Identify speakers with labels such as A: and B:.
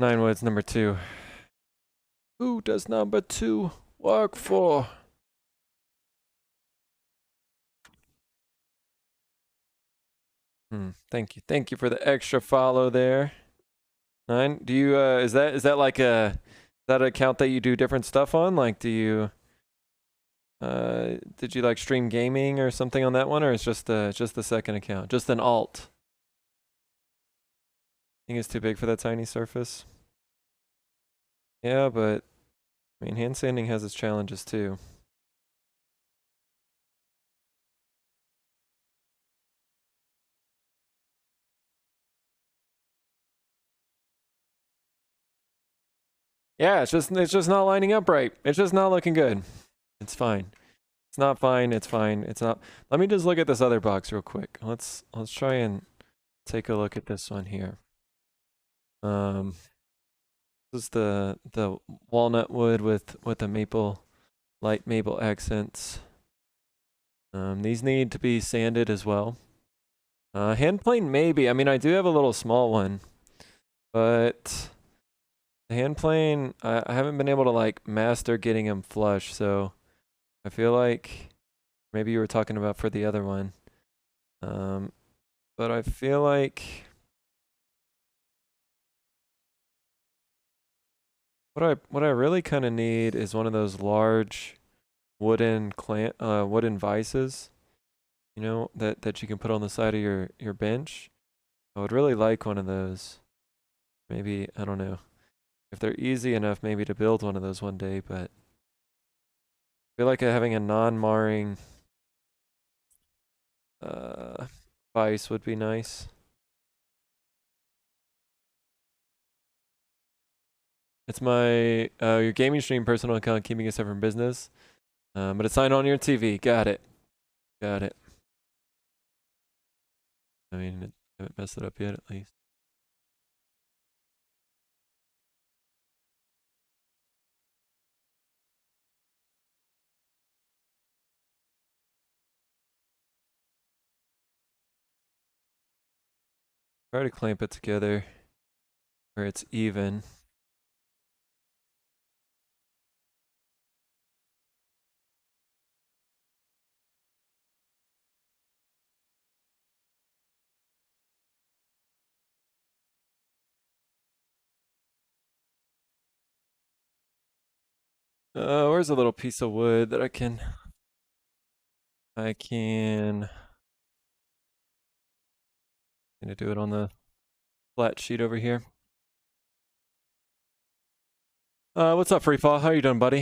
A: 9 wood's number 2. Who does number 2 work for? Thank you. Thank you for the extra follow there. 9. Do you is that like a that account that you do different stuff on? Like do you did you like stream gaming or something on that one, or it's just the second account? Just an alt. I think it's too big for that tiny surface. Yeah, but I mean hand sanding has its challenges too. Yeah, it's just not lining up right. It's just not looking good. It's fine. It's not fine. It's fine. It's not. Let me just look at this other box real quick. Let's try and take a look at this one here. This is the walnut wood with the maple, light maple accents. These need to be sanded as well. Hand plane maybe. I mean, I do have a little small one, but the hand plane I haven't been able to like master getting them flush. So I feel like maybe you were talking about for the other one. But I feel like what I really kind of need is one of those large wooden vices, you know, that you can put on the side of your bench. I would really like one of those. Maybe, I don't know, if they're easy enough maybe to build one of those one day, but I feel like having a non-marring vice would be nice. It's my your gaming stream personal account, keeping it separate from business. But it's signed on your TV. Got it. Got it. I mean, I haven't messed it up yet, at least. Try to clamp it together where it's even. Where's a little piece of wood that I can gonna do it on the flat sheet over here. What's up, Freefall? How you doing, buddy?